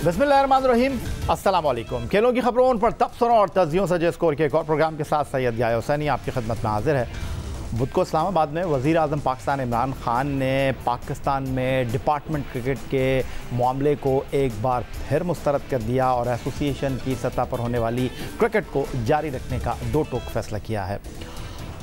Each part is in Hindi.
बिस्मिल्लाहिर्रहमानिर्रहीम, अस्सलाम वालेकुम। खेलों की खबरों उन पर तबसरों और तजियों सजे स्कोर के एक और प्रोग्राम के साथ सैयद याया हुसैनी आपकी खिदमत में हाजिर है। बुध को इस्लामाबाद में वज़ीर आज़म पाकिस्तान इमरान खान ने पाकिस्तान में डिपार्टमेंट क्रिकेट के मामले को एक बार फिर मुस्तरद कर दिया और एसोसिएशन की सतह पर होने वाली क्रिकेट को जारी रखने का दो टोक फैसला किया है।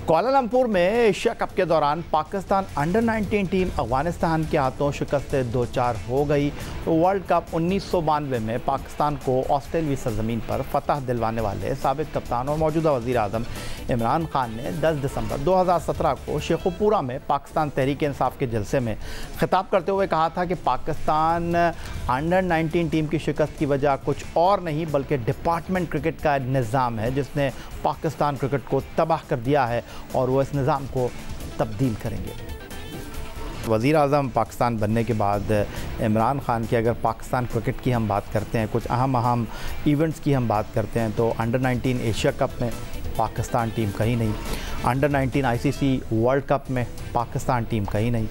कुआलालंपुर में एशिया कप के दौरान पाकिस्तान अंडर 19 टीम अफगानिस्तान के हाथों शिकस्त 2-4 हो गई। वर्ल्ड कप 1992 में पाकिस्तान को ऑस्ट्रेलियाई सरजमीन पर फतह दिलवाने वाले साबिक कप्तान और मौजूदा वज़ीर आज़म इमरान खान ने 10 दिसंबर 2017 को शेखुपुरा में पाकिस्तान तहरीक इंसाफ के जलसे में खिताब करते हुए कहा था कि पाकिस्तान अंडर 19 टीम की शिकस्त की वजह कुछ और नहीं बल्कि डिपार्टमेंट क्रिकेट का निज़ाम है जिसने पाकिस्तान क्रिकेट को तबाह कर दिया है और वो इस निज़ाम को तब्दील करेंगे। वज़ीर आज़म पाकिस्तान बनने के बाद इमरान खान की अगर पाकिस्तान क्रिकेट की हम बात करते हैं, कुछ अहम इवेंट्स की हम बात करते हैं तो अंडर 19 एशिया कप में पाकिस्तान टीम कहीं नहीं, अंडर 19 आईसीसी वर्ल्ड कप में पाकिस्तान टीम कहीं नहीं,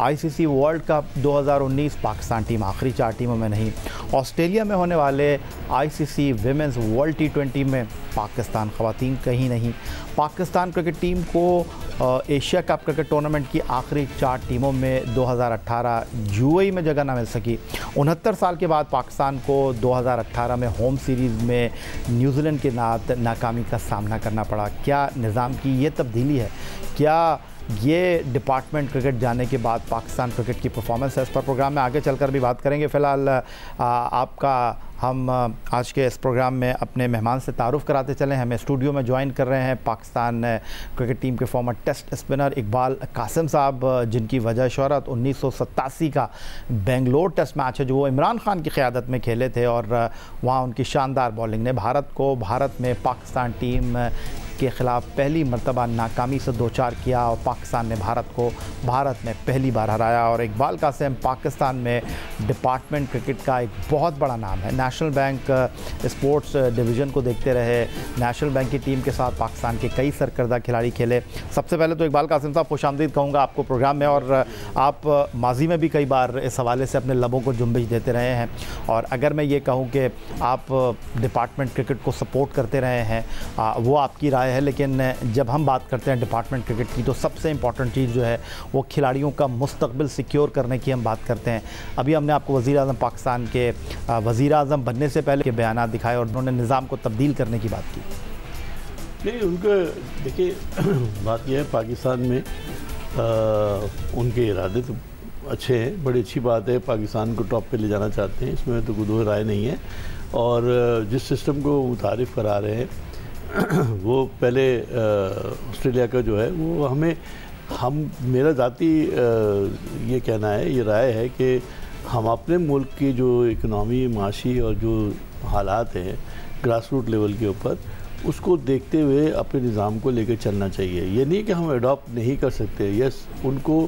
ICC world cup 2019 Pakistan team आखिरी 4 टीमों में नहीं, ऑस्ट्रेलिया में होने वाले आईसीसी विमेंस वर्ल्ड T20 में पाकिस्तान ख़वातीन कहीं नहीं, पाकिस्तान क्रिकेट टीम को एशिया कप क्रिकेट टूर्नामेंट की आखिरी 4 टीमों में 2018 यूएई में जगह ना मिल सकी। 69 साल के बाद पाकिस्तान को 2018 में होम सीरीज़ में न्यूजीलैंड के नाकामी का सामना करना पड़ा। क्या निज़ाम की ये तब्दीली है? क्या ये डिपार्टमेंट क्रिकेट जाने के बाद पाकिस्तान क्रिकेट की परफॉर्मेंस है? इस पर प्रोग्राम में आगे चलकर भी बात करेंगे। फ़िलहाल आपका हम आज के इस प्रोग्राम में अपने मेहमान से तारुफ़ कराते चलें। हमें स्टूडियो में ज्वाइन कर रहे हैं पाकिस्तान क्रिकेट टीम के former test spinner Iqbal Qasim साहब, जिनकी वजह शोहरत 1987 का बेंगलोर टेस्ट मैच है जो वो इमरान खान की क़यादत में खेले थे और वहाँ उनकी शानदार बॉलिंग ने भारत में पाकिस्तान टीम के ख़िलाफ़ पहली मरतबा नाकामी से 2-4 किया और पाकिस्तान ने भारत में पहली बार हराया। और इकबाल कासिम पाकिस्तान में डिपार्टमेंट क्रिकेट का एक बहुत बड़ा नाम है। नेशनल बैंक स्पोर्ट्स डिवीज़न को देखते रहे, नेशनल बैंक की टीम के साथ पाकिस्तान के कई सरकर्दा खिलाड़ी खेले। सबसे पहले तो इकबाल कासिम साहब खुशामदीद कहूँगा आपको प्रोग्राम में, और आप माजी में भी कई बार इस हवाले से अपने लबों को जुम्बिश देते रहे हैं और अगर मैं ये कहूँ कि आप डिपार्टमेंट क्रिकेट को सपोर्ट करते रहे हैं वो आपकी राय है, लेकिन जब हम बात करते हैं डिपार्टमेंट क्रिकेट की तो सबसे इम्पॉर्टेंट चीज़ जो है वो खिलाड़ियों का मुस्तकबिल सिक्योर करने की हम बात करते हैं। अभी हमने आपको वज़ीर आज़म पाकिस्तान के वज़ीर आज़म बनने से पहले के बयान दिखाए और उन्होंने निज़ाम को तब्दील करने की बात की। नहीं, उनका देखिए बात यह है पाकिस्तान में उनके इरादे तो अच्छे हैं, बड़ी अच्छी बात है, पाकिस्तान को टॉप पे ले जाना चाहते हैं, इसमें तो कोई राय नहीं है। और जिस सिस्टम को मुतारिफ़ करा रहे हैं वो पहले ऑस्ट्रेलिया का जो है वो मेरा ज़ाती ये कहना है, ये राय है कि हम अपने मुल्क की जो इकनॉमी माशी और जो हालात हैं ग्रास रूट लेवल के ऊपर उसको देखते हुए अपने निज़ाम को लेकर चलना चाहिए। ये नहीं कि हम अडॉप्ट नहीं कर सकते, यस उनको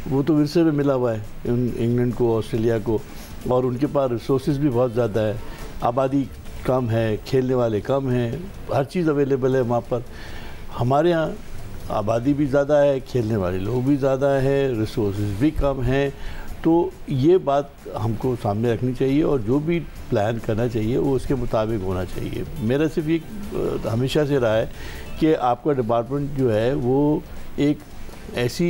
वो तो विरसे में मिला हुआ है इंग्लैंड को, ऑस्ट्रेलिया को, और उनके पास रिसोर्सेज भी बहुत ज़्यादा है, आबादी कम है, खेलने वाले कम हैं, हर चीज़ अवेलेबल है वहाँ पर। हमारे यहाँ आबादी भी ज़्यादा है, खेलने वाले लोग भी ज़्यादा है, रिसोर्सेज भी कम हैं। तो ये बात हमको सामने रखनी चाहिए और जो भी प्लान करना चाहिए वो उसके मुताबिक होना चाहिए। मेरा सिर्फ ये हमेशा से रहा है कि आपका डिपार्टमेंट जो है वो एक ऐसी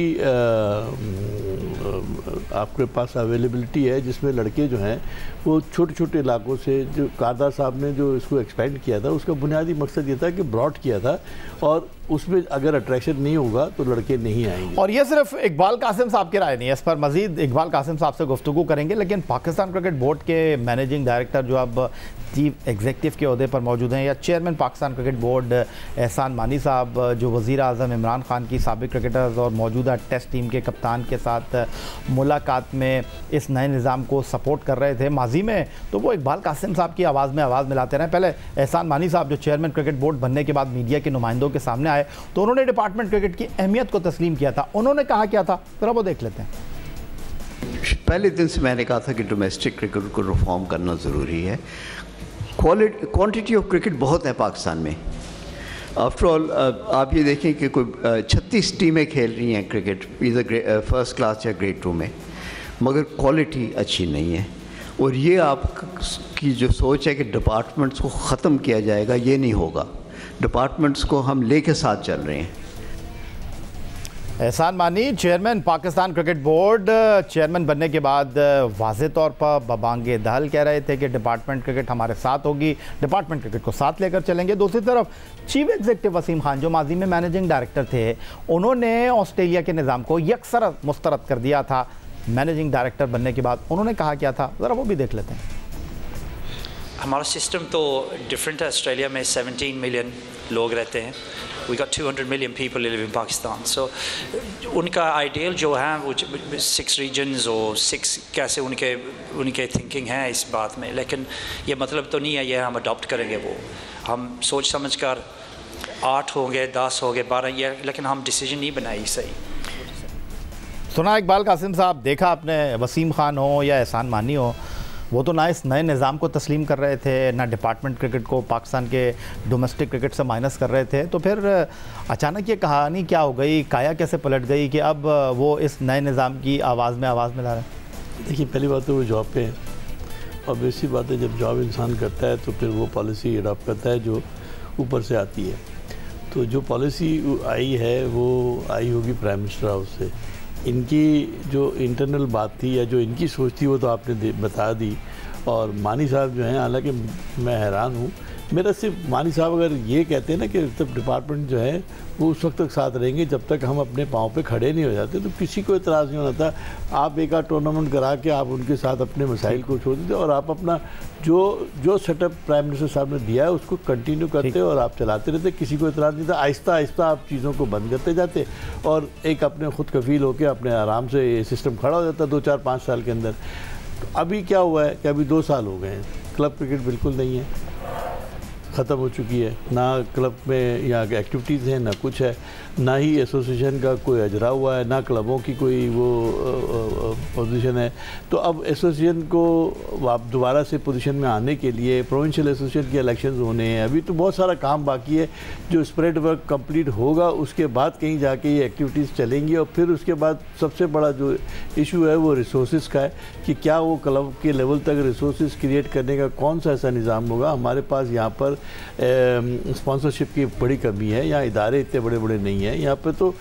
आपके पास अवेलेबिलिटी है जिसमें लड़के जो हैं वो छोटे छोटे इलाकों से, जो कारदार साहब ने जो इसको एक्सपेंड किया था उसका बुनियादी मकसद ये था कि ब्रॉड किया था और उसमें अगर अट्रैक्शन नहीं होगा तो लड़के नहीं आएंगे। और ये सिर्फ इकबाल कासिम साहब की राय नहीं है, इस पर मजीद इकबाल कासिम साहब से गुफ्तगू करेंगे, लेकिन पाकिस्तान क्रिकेट बोर्ड के मैनेजिंग डायरेक्टर जो अब चीफ एग्जीक्यूटिव के ओहदे पर मौजूद हैं, या चेयरमैन पाकिस्तान क्रिकेट बोर्ड एहसान मानी साहब, जो वज़ीर आज़म इमरान खान की साबिक क्रिकेटर्स और मौजूदा टेस्ट टीम के कप्तान के साथ मुलाकात में इस नए निज़ाम को सपोर्ट कर रहे थे माजी में, तो वो इकबाल कासिम साहब की आवाज़ में आवाज़ मिलाते रहे। पहले एहसान मानी साहब जो चेयरमैन क्रिकेट बोर्ड बनने के बाद मीडिया के नुमाइंदों के सामने आए तो उन्होंने डिपार्टमेंट क्रिकेट की अहमियत को तस्लीम किया था। उन्होंने कहा क्या था, जरा वो देख लेते हैं। पहले दिन से मैंने कहा था कि डोमेस्टिक क्रिकेट को रिफॉर्म करना ज़रूरी है। क्वांटिटी ऑफ क्रिकेट बहुत है पाकिस्तान में। आफ्टर ऑल आप ये देखें कि कोई 36 टीमें खेल रही हैं क्रिकेट, इधर फर्स्ट क्लास या ग्रेड 2 में, मगर क्वालिटी अच्छी नहीं है। और ये आपकी जो सोच है कि डिपार्टमेंट्स को ख़त्म किया जाएगा, ये नहीं होगा। डिपार्टमेंट्स को हम लेके साथ चल रहे हैं। एहसान मानी chairman Pakistan cricket board chairman बनने के बाद वाज़े तौर पर बबांगे दहल कह रहे थे कि डिपार्टमेंट क्रिकेट हमारे साथ होगी, डिपार्टमेंट क्रिकेट को साथ लेकर चलेंगे। दूसरी तरफ चीफ एग्जीक्यूटिव वसीम खान जो माजी में मैनेजिंग डायरेक्टर थे, उन्होंने ऑस्ट्रेलिया के निज़ाम को यकसर मुस्तरद कर दिया था। मैनेजिंग डायरेक्टर बनने के बाद उन्होंने कहा क्या था, ज़रा वो भी देख लेते हैं। हमारा सिस्टम तो डिफरेंट है। ऑस्ट्रेलिया में 17 मिलियन लोग रहते हैं। We got 200 million people live in Pakistan. So उनका आइडियल जो है वो 6 रीजन्स और 6 कैसे उनके थिंकिंग है इस बात में। लेकिन ये मतलब तो नहीं है ये हम अडॉप्ट करेंगे। वो हम सोच समझ कर 8 होंगे, 10 होंगे, 12 ये, लेकिन हम डिसीजन नहीं बनाई सही। सुना इकबाल कासिम साहब, देखा आपने वसीम खान हो या एहसान मानी हो, वो तो ना इस नए निज़ाम को तस्लीम कर रहे थे, ना डिपार्टमेंट क्रिकेट को पाकिस्तान के डोमेस्टिक क्रिकेट से माइनस कर रहे थे। तो फिर अचानक ये कहानी क्या हो गई, काया कैसे पलट गई कि अब वो इस नए निज़ाम की आवाज़ में मिला रहे हैं? देखिए, पहली बात तो वो जॉब पे है, और बेसिक बात है जब जॉब इंसान करता है तो फिर वो पॉलिसी अडॉप्ट करता है जो ऊपर से आती है। तो जो पॉलिसी आई है वो आई होगी प्राइम मिनिस्टर हाउस से। इनकी जो इंटरनल बात थी या जो इनकी सोच थी वो तो आपने बता दी। और मानी साहब जो हैं, हालांकि मैं हैरान हूँ, मेरा सिर्फ मानी साहब अगर ये कहते हैं ना कि तब डिपार्टमेंट जो है वो उस वक्त तक साथ रहेंगे जब तक हम अपने पाँव पे खड़े नहीं हो जाते, तो किसी को इतराज़ नहीं होता। आप एक आध टूर्नामेंट करा के आप उनके साथ अपने मसाइल को छोड़ देते और आप अपना जो सेटअप प्राइम मिनिस्टर साहब ने दिया है उसको कंटिन्यू करते और आप चलाते रहते, किसी को इतराज़ नहीं था। आहिस्ता आहिस्ता आप चीज़ों को बंद करते जाते और एक अपने खुद कफील होकर अपने आराम से ये सिस्टम खड़ा हो जाता 2, 4, 5 साल के अंदर। तो अभी क्या हुआ है कि अभी 2 साल हो गए हैं, क्लब क्रिकेट बिल्कुल नहीं है, ख़त्म हो चुकी है। ना क्लब में यहाँ के एक्टिविटीज़ हैं, ना कुछ है, ना ही एसोसिएशन का कोई अजरा हुआ है, ना क्लबों की कोई वो पोजीशन है। तो अब एसोसिएशन को आप दोबारा से पोजीशन में आने के लिए प्रोविंशियल एसोसिएशन के इलेक्शंस होने हैं। अभी तो बहुत सारा काम बाकी है। जो स्प्रेड वर्क कंप्लीट होगा उसके बाद कहीं जाके ये एक्टिविटीज़ चलेंगी। और फिर उसके बाद सबसे बड़ा जो इशू है वो रिसोर्स का है कि क्या वो क्लब के लेवल तक रिसोर्स क्रिएट करने का कौन सा ऐसा निज़ाम होगा। हमारे पास यहाँ पर स्पॉन्सरशिप की बड़ी कमी है, यहाँ इदारे इतने बड़े बड़े नहीं हैं। यहाँ पे तो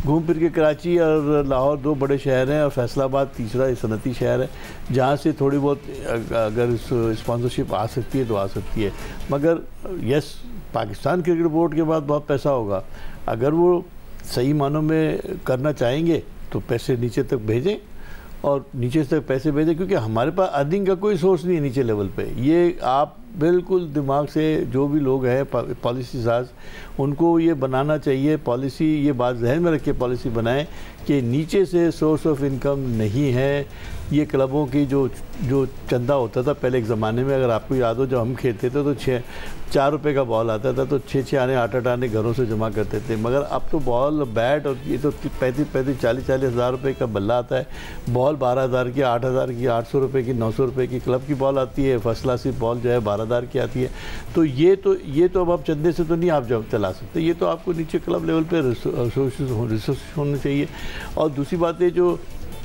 घूम फिर के कराची और लाहौर 2 बड़े शहर हैं और फैसलाबाद तीसरा सनती शहर है, जहाँ से थोड़ी बहुत अगर स्पॉन्सरशिप आ सकती है तो आ सकती है। मगर यस, पाकिस्तान क्रिकेट बोर्ड के बाद बहुत पैसा होगा, अगर वो सही मानों में करना चाहेंगे तो पैसे नीचे तक भेजें और नीचे तक पैसे भेजें, क्योंकि हमारे पास अर्निंग का कोई सोर्स नहीं है नीचे लेवल पे। ये आप बिल्कुल दिमाग से जो भी लोग हैं पॉलिसी साज, उनको ये बनाना चाहिए पॉलिसी, ये बात जहन में रख के पॉलिसी बनाएं कि नीचे से सोर्स ऑफ इनकम नहीं है। ये क्लबों की जो चंदा होता था पहले एक ज़माने में, अगर आपको याद हो जब हम खेलते थे तो 4 रुपये का बॉल आता था तो 6 आने 8 आने घरों से जमा करते थे। मगर अब तो बॉल बैट और ये तो 35 40 हज़ार रुपये का बल्ला आता है। बॉल 12,000 की, 8,000 की, 800 रुपये की, 900 रुपये की क्लब की बॉल आती है। फर्स्ट क्लास की बॉल जो है 12,000 की आती है। तो ये तो अब आप चंदे से तो नहीं आप जब चला सकते, ये तो आपको नीचे क्लब लेवल पर रिसोर्स होने चाहिए। और दूसरी बात है जो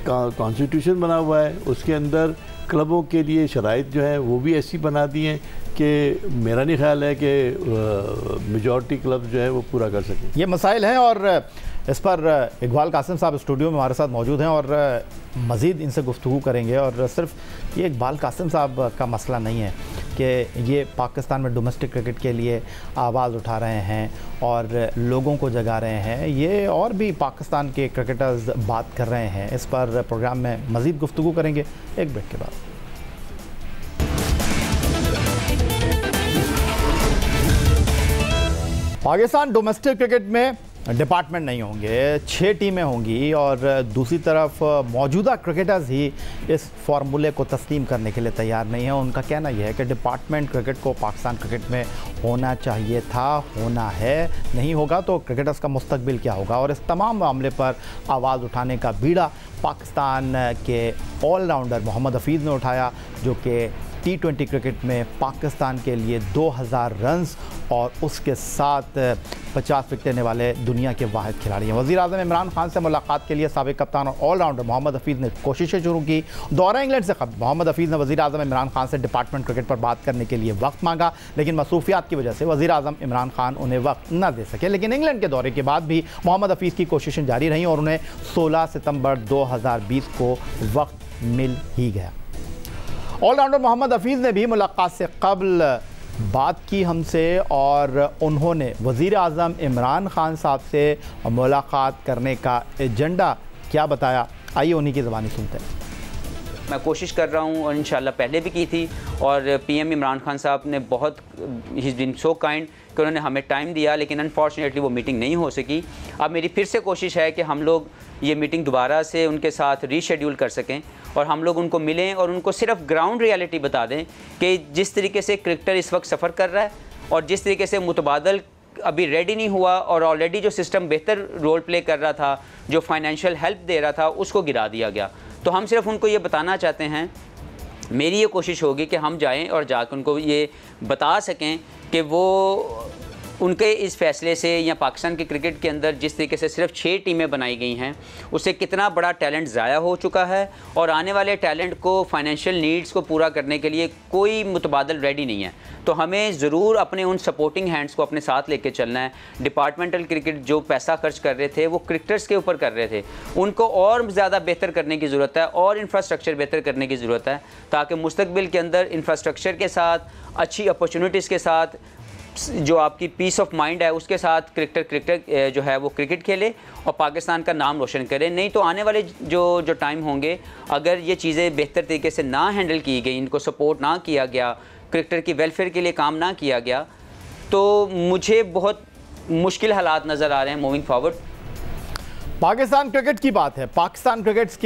कॉन्स्टिट्यूशन बना हुआ है उसके अंदर क्लबों के लिए शराइत जो है वो भी ऐसी बना दी हैं कि मेरा नहीं ख्याल है कि मेजॉरिटी क्लब जो है वो पूरा कर सकें। ये मसाइल हैं और इस पर इकबाल कासिम साहब स्टूडियो में हमारे साथ मौजूद हैं और मज़ीद इनसे गुफ्तगू करेंगे। और सिर्फ ये इकबाल कासिम साहब का मसला नहीं है कि ये पाकिस्तान में डोमेस्टिक क्रिकेट के लिए आवाज़ उठा रहे हैं और लोगों को जगा रहे हैं, ये और भी पाकिस्तान के क्रिकेटर्स बात कर रहे हैं। इस पर प्रोग्राम में मज़ीद गुफ्तगू करेंगे एक ब्रेक के बाद। पाकिस्तान डोमेस्टिक क्रिकेट में डिपार्टमेंट नहीं होंगे, 6 टीमें होंगी और दूसरी तरफ मौजूदा क्रिकेटर्स ही इस फार्मूले को तस्लीम करने के लिए तैयार नहीं है। उनका कहना यह है कि डिपार्टमेंट क्रिकेट को पाकिस्तान क्रिकेट में होना चाहिए था, होना है, नहीं होगा तो क्रिकेटर्स का मुस्तकबिल क्या होगा। और इस तमाम मामले पर आवाज़ उठाने का बीड़ा पाकिस्तान के ऑलराउंडर मोहम्मद हफीज़ ने उठाया, जो कि T20 क्रिकेट में पाकिस्तान के लिए 2000 रन्स और उसके साथ 50 विकेट लेने वाले दुनिया के वाहिद खिलाड़ी हैं। वज़ीर-ए-आज़म इमरान खान से मुलाकात के लिए साबिक़ कप्तान और ऑलराउंडर मोहम्मद हफीज़ ने कोशिशें शुरू की। दौरा इंग्लैंड से कबल मोहम्मद हफीज़ ने वज़ीर-ए-आज़म इमरान खान से डिपार्टमेंट क्रिकेट पर बात करने के लिए वक्त मांगा, लेकिन मसरूफियात की वजह से वज़ीर-ए-आज़म इमरान खान उन्हें वक्त न दे सके। लेकिन इंग्लैंड के दौरे के बाद भी मोहम्मद हफीज़ की कोशिशें जारी रहीं और उन्हें 16 सितंबर 2020 को वक्त मिल ही गया। ऑलराउंडर मोहम्मद हफीज़ ने भी मुलाकात से कबल बात की हमसे और उन्होंने वज़ीर-ए-आज़म इमरान खान साहब से मुलाकात करने का एजेंडा क्या बताया, आइए उन्हीं की ज़बानी सुनते हैं। मैं कोशिश कर रहा हूँ और इंशाल्लाह पहले भी की थी और पीएम इमरान खान साहब ने बहुत ही इज़ बीन सो काइंड कि उन्होंने हमें टाइम दिया, लेकिन अनफॉर्चुनेटली वो मीटिंग नहीं हो सकी। अब मेरी फिर से कोशिश है कि हम लोग ये मीटिंग दोबारा से उनके साथ रीशेड्यूल कर सकें और हम लोग उनको मिलें और उनको सिर्फ ग्राउंड रियलिटी बता दें कि जिस तरीके से क्रिकेटर इस वक्त सफ़र कर रहा है और जिस तरीके से मुतबादल अभी रेडी नहीं हुआ और ऑलरेडी जो सिस्टम बेहतर रोल प्ले कर रहा था, जो फाइनेंशियल हेल्प दे रहा था, उसको गिरा दिया गया। तो हम सिर्फ उनको ये बताना चाहते हैं, मेरी ये कोशिश होगी कि हम जाएं और जाकर उनको ये बता सकें कि वो उनके इस फैसले से या पाकिस्तान के क्रिकेट के अंदर जिस तरीके से सिर्फ 6 टीमें बनाई गई हैं उससे कितना बड़ा टैलेंट ज़ाया हो चुका है और आने वाले टैलेंट को फाइनेंशियल नीड्स को पूरा करने के लिए कोई मुतबादल रेडी नहीं है। तो हमें ज़रूर अपने उन सपोर्टिंग हैंड्स को अपने साथ लेके चलना है। डिपार्टमेंटल क्रिकेट जो पैसा खर्च कर रहे थे वो क्रिकेटर्स के ऊपर कर रहे थे, उनको और ज़्यादा बेहतर करने की ज़रूरत है और इंफ्रास्ट्रक्चर बेहतर करने की ज़रूरत है ताकि मुस्तकबिल के अंदर इंफ्रास्ट्रक्चर के साथ अच्छी अपॉर्चुनिटीज़ के साथ जो आपकी पीस ऑफ माइंड है उसके साथ क्रिकेटर जो है वो क्रिकेट खेले और पाकिस्तान का नाम रोशन करे। नहीं तो आने वाले जो टाइम होंगे, अगर ये चीज़ें बेहतर तरीके से ना हैंडल की गई, इनको सपोर्ट ना किया गया, क्रिकेटर की वेलफेयर के लिए काम ना किया गया, तो मुझे बहुत मुश्किल हालात नज़र आ रहे हैं मूविंग फॉरवर्ड। पाकिस्तान क्रिकेट की बात है, पाकिस्तान क्रिकेटर्स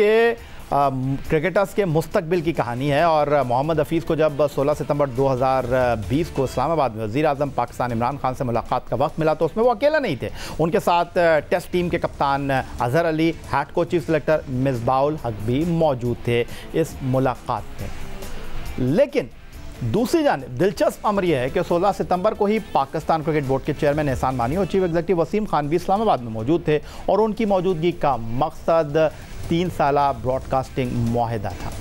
के मुस्तकबिल की कहानी है और मोहम्मद हफीज़ को जब 16 सितंबर 2020 को इस्लामाबाद में वज़ीर-ए-आज़म पाकिस्तान इमरान खान से मुलाकात का वक्त मिला तो उसमें वो अकेला नहीं थे। उनके साथ टेस्ट टीम के कप्तान Azhar Ali, head coach chief selector Misbahul हक भी मौजूद थे इस मुलाकात में। लेकिन दूसरी जानिब दिलचस्प अमर यह है कि 16 सितंबर को ही पाकिस्तान क्रिकेट बोर्ड के चेयरमैन एहसान मानी और चीफ एग्जीक्यूटिव वसीम खान भी इस्लामाबाद में मौजूद थे और उनकी मौजूदगी का मकसद 3 साला ब्रॉडकास्टिंग मुआहदा था।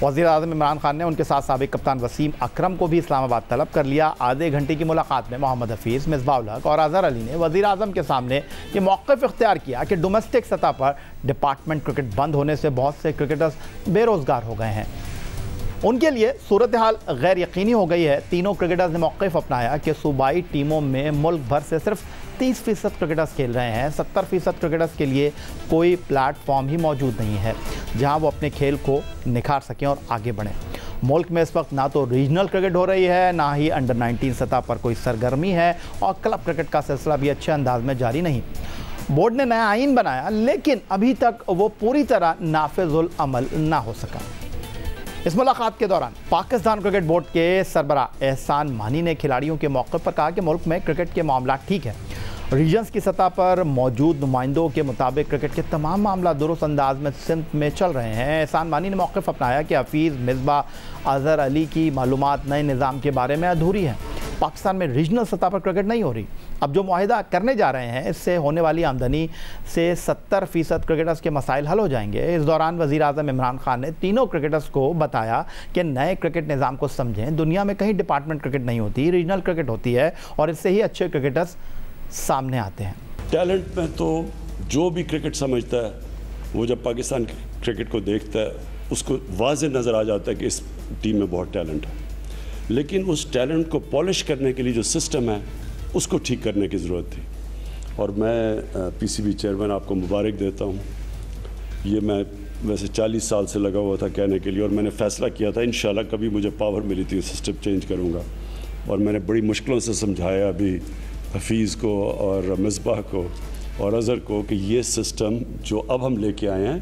वज़ीर-ए-आज़म इमरान खान ने उनके साथ साबिक़ कप्तान वसीम अकरम को भी इस्लामाबाद तलब कर लिया। आधे घंटे की मुलाकात में मोहम्मद हफीज़, मिसबाउल हक और अज़हर अली ने वज़ीर-ए-आज़म के सामने ये मौक़िफ़ इख्तियार किया कि डोमेस्टिक सतह पर डिपार्टमेंट क्रिकेट बंद होने से बहुत से क्रिकेटर्स बेरोज़गार हो गए हैं, उनके लिए सूरत हाल गैर यकीनी हो गई है। तीनों क्रिकेटर्स ने मौक़िफ़ अपनाया कि सूबाई टीमों में मुल्क भर से सिर्फ 30% क्रिकेटर्स खेल रहे हैं, 70% क्रिकेटर्स के लिए कोई प्लेटफॉर्म ही मौजूद नहीं है जहां वो अपने खेल को निखार सकें और आगे बढ़ें। मुल्क में इस वक्त ना तो रीजनल क्रिकेट हो रही है, ना ही अंडर 19 सतह पर कोई सरगर्मी है और क्लब क्रिकेट का सिलसिला भी अच्छे अंदाज में जारी नहीं। बोर्ड ने नया आइन बनाया लेकिन अभी तक वो पूरी तरह नाफिजुल अमल ना हो सका। इस मुलाकात के दौरान पाकिस्तान क्रिकेट बोर्ड के सरबरा एहसान मानी ने खिलाड़ियों के मौके पर कहा कि मुल्क में क्रिकेट के मामला ठीक है, रीजन्स की सतह पर मौजूद नुमाइंदों के मुताबिक क्रिकेट के तमाम मामला दुरुस्त अंदाज में सिंध में चल रहे हैं। एहसान मानी ने मौक़िफ़ अपनाया कि हफीज़, मिसबाह, अज़हर अली की मालूमात नए निज़ाम के बारे में अधूरी है। पाकिस्तान में रीजनल सतह पर क्रिकेट नहीं हो रही। अब जो मुआहिदा करने जा रहे हैं इससे होने वाली आमदनी से 70% क्रिकेटर्स के मसाइल हल हो जाएंगे। इस दौरान वज़ीर-ए-आज़म इमरान खान ने तीनों क्रिकेटर्स को बताया कि नए क्रिकेट निज़ाम को समझें। दुनिया में कहीं डिपार्टमेंट क्रिकेट नहीं होती, रीजनल क्रिकेट होती है और इससे ही अच्छे क्रिकेटर्स सामने आते हैं। टैलेंट में तो जो भी क्रिकेट समझता है वो जब पाकिस्तान क्रिकेट को देखता है उसको वाज़े नज़र आ जाता है कि इस टीम में बहुत टैलेंट है, लेकिन उस टैलेंट को पॉलिश करने के लिए जो सिस्टम है उसको ठीक करने की ज़रूरत थी। और मैं पीसीबी चेयरमैन आपको मुबारक देता हूँ। ये मैं वैसे 40 साल से लगा हुआ था कहने के लिए और मैंने फ़ैसला किया था इंशाल्लाह कभी मुझे पावर मिली थी सिस्टम चेंज करूँगा और मैंने बड़ी मुश्किलों से समझाया अभी हफीज़ को और मिसबाह को और अज़हर को कि ये सिस्टम जो अब हम लेके आए हैं,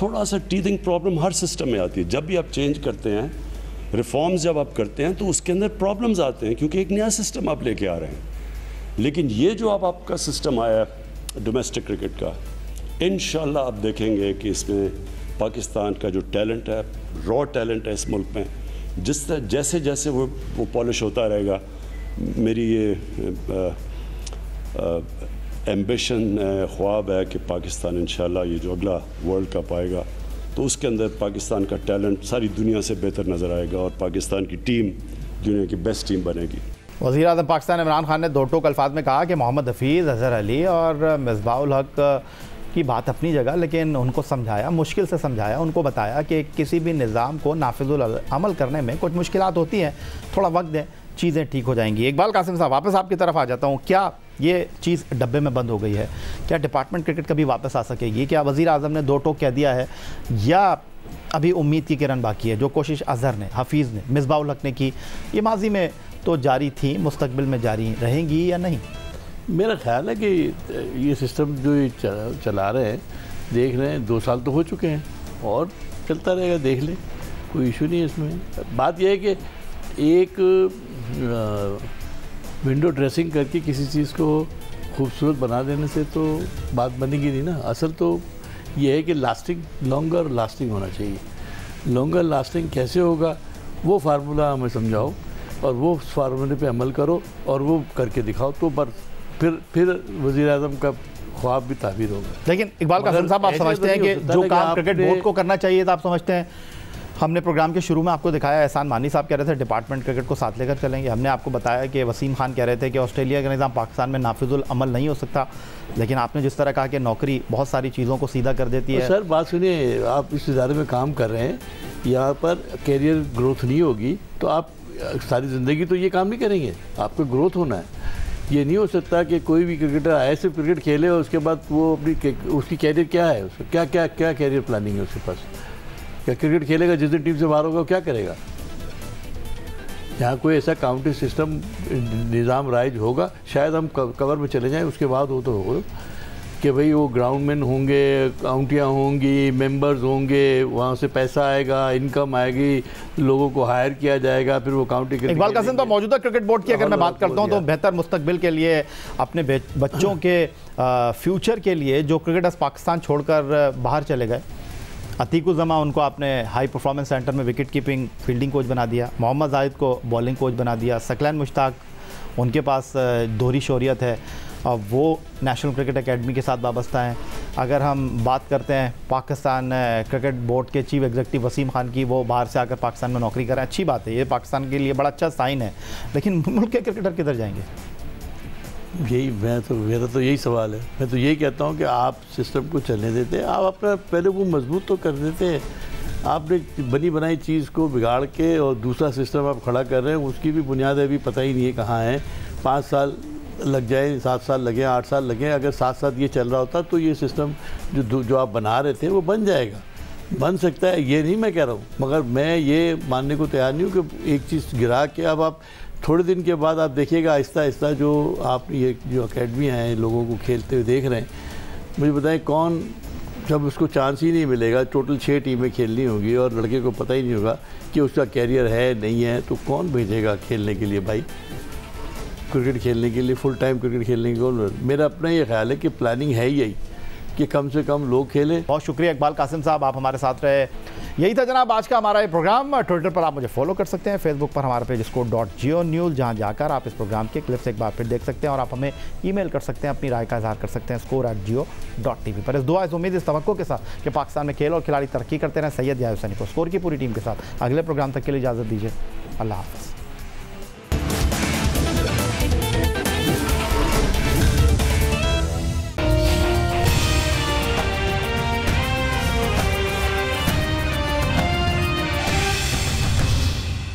थोड़ा सा टीथिंग प्रॉब्लम हर सिस्टम में आती है। जब भी आप चेंज करते हैं, रिफॉर्म्स जब आप करते हैं तो उसके अंदर प्रॉब्लम्स आते हैं क्योंकि एक नया सिस्टम आप लेके आ रहे हैं। लेकिन ये जो अब आपका सिस्टम आया डोमेस्टिक क्रिकेट का, इंशाल्लाह आप देखेंगे कि इसमें पाकिस्तान का जो टैलेंट है, रॉ टैलेंट है इस मुल्क में, जैसे जैसे वो पॉलिश होता रहेगा, मेरी ये एम्बिशन ख्वाब है कि पाकिस्तान इंशाल्लाह ये जो अगला वर्ल्ड कप आएगा तो उसके अंदर पाकिस्तान का टैलेंट सारी दुनिया से बेहतर नज़र आएगा और पाकिस्तान की टीम दुनिया की बेस्ट टीम बनेगी। वज़ीर आज़म पाकिस्तान इमरान खान ने दो टोक अल्फाज में कहा कि मोहम्मद हफीज़, अजहर अली और मिसबाहुल हक की बात अपनी जगह, लेकिन उनको समझाया, मुश्किल से समझाया, उनको बताया कि किसी भी निज़ाम को नाफिजुल अमल करने में कुछ मुश्किलात होती हैं, थोड़ा वक्त दें, चीज़ें ठीक हो जाएंगी। इकबाल कासिम साहब, वापस आपकी तरफ आ जाता हूँ। क्या ये चीज़ डब्बे में बंद हो गई है? क्या डिपार्टमेंट क्रिकेट कभी वापस आ सकेगी? क्या वज़ीर आज़म ने दो टोक कह दिया है, या अभी उम्मीद की किरण बाकी है? जो कोशिश अजहर ने, हफीज़ ने, मिसबाहुल हक ने की, ये माजी में तो जारी थी, मुस्तकबिल में जारी रहेंगी या नहीं? मेरा ख्याल है कि ये सिस्टम जो ये चला रहे हैं, देख रहे हैं, 2 साल तो हो चुके हैं और चलता रहेगा, देख लें, कोई इशू नहीं है इसमें। बात यह है कि एक विंडो ड्रेसिंग करके किसी चीज़ को खूबसूरत बना देने से तो बात बनेगी नहीं ना। असल तो ये है कि लास्टिंग, लॉन्गर लास्टिंग होना चाहिए। लॉन्गर लास्टिंग कैसे होगा वो फार्मूला हमें समझाओ और वो फार्मूले पे अमल करो और वो करके दिखाओ, तो फिर वज़ीर आज़म का ख्वाब भी ताबीर होगा। लेकिन इकबाल कासिम साहब, आप समझते हैं कि जो काम क्रिकेट बोर्ड को करना चाहिए था, आप समझते हैं? हमने प्रोग्राम के शुरू में आपको दिखाया, एहसान मानी साहब कह रहे थे डिपार्टमेंट क्रिकेट को साथ लेकर चलेंगे। हमने आपको बताया कि वसीम खान कह रहे थे कि ऑस्ट्रेलिया का निज़ाम पाकिस्तान में नाफिजुल अमल नहीं हो सकता, लेकिन आपने जिस तरह कहा कि नौकरी बहुत सारी चीज़ों को सीधा कर देती है। सर बात सुनिए, आप इस इदारे में काम कर रहे हैं, यहाँ पर कैरियर ग्रोथ नहीं होगी तो आप सारी ज़िंदगी तो ये काम नहीं करेंगे, आपको ग्रोथ होना है। ये नहीं हो सकता कि कोई भी क्रिकेटर आए सिर्फ क्रिकेट खेले और उसके बाद वो अपनी उसकी कैरियर क्या है, उसका क्या क्या क्या कैरियर प्लानिंग है उसके पास? क्या क्रिकेट खेलेगा, जिस दिन टीम से बाहर होगा क्या करेगा? यहाँ कोई ऐसा काउंटी सिस्टम निज़ाम राइज होगा, शायद हम कवर में चले जाएं, उसके बाद वो तो होगा कि भाई वो ग्राउंडमैन होंगे, काउंटियाँ होंगी, मेंबर्स होंगे, वहाँ से पैसा आएगा, इनकम आएगी, लोगों को हायर किया जाएगा, फिर वो काउंटी क्रिकेट। इकबाल कासिम, तो मौजूदा क्रिकेट बोर्ड की अगर मैं बात करता हूँ तो बेहतर मुस्तकबिल के लिए, अपने बच्चों के फ्यूचर के लिए जो क्रिकेटर्स पाकिस्तान छोड़कर बाहर चले गए, अतीकुज़्ज़मा उनको आपने हाई परफॉर्मेंस सेंटर में विकेट कीपिंग फील्डिंग कोच बना दिया, मोहम्मद जाहिद को बॉलिंग कोच बना दिया, सकलैन मुश्ताक उनके पास दोहरी शोरियत है, वो नेशनल क्रिकेट एकेडमी के साथ वाबस्ता हैं। अगर हम बात करते हैं पाकिस्तान क्रिकेट बोर्ड के चीफ एग्जीक्यूटिव वसीम खान की, वो बाहर से आकर पाकिस्तान में नौकरी कर रहे हैं, अच्छी बात है, ये पाकिस्तान के लिए बड़ा अच्छा साइन है, लेकिन मुल्क के क्रिकेटर किधर जाएंगे? यही मेरा तो यही सवाल है। मैं तो यही कहता हूँ कि आप सिस्टम को चलने देते हैं, आप अपना पहले वो मजबूत तो कर देते हैं। आपने बनी बनाई चीज़ को बिगाड़ के और दूसरा सिस्टम आप खड़ा कर रहे हैं, उसकी भी बुनियाद अभी पता ही नहीं है कहाँ है। 5 साल लग जाए, 7 साल लगे, 8 साल लगे, अगर साथ साथ ये चल रहा होता तो ये सिस्टम जो आप बना रहे थे वो बन जाएगा, बन सकता है, ये नहीं मैं कह रहा हूँ, मगर मैं ये मानने को तैयार नहीं हूँ कि एक चीज़ गिरा के अब आप थोड़े दिन के बाद आप देखिएगा आहिस्ता आहिस्ता जो आप ये जो अकेडमियाँ हैं लोगों को खेलते हुए देख रहे हैं, मुझे बताएं कौन, जब उसको चांस ही नहीं मिलेगा, टोटल 6 टीमें खेलनी होगी और लड़के को पता ही नहीं होगा कि उसका कैरियर है नहीं है, तो कौन भेजेगा खेलने के लिए भाई, क्रिकेट खेलने के लिए, फुल टाइम क्रिकेट खेलने के लिए? मेरा अपना ये ख्याल है कि प्लानिंग है यही कि कम से कम लोग खेलें। बहुत शुक्रिया इकबाल कासिम साहब, आप हमारे साथ रहे। यही था जनाब आज का हमारा ये प्रोग्राम। ट्विटर पर आप मुझे फॉलो कर सकते हैं, फेसबुक पर हमारा पेज score.geo-news, जहां जाकर आप इस प्रोग्राम के क्लिप्स एक बार फिर देख सकते हैं और आप हमें ईमेल कर सकते हैं, अपनी राय का इजहार कर सकते हैं score@geo.tv पर। इस दुआ, इस उम्मीद, इस तवक्को के साथ कि पाकिस्तान में खेल और खिलाड़ी तरक्की करते रहें, सैयद याहिया हुसैनी को स्कोर की पूरी टीम के साथ अगले प्रोग्राम तक के लिए इजाज़त दीजिए। अल्लाह हाफ़िज़।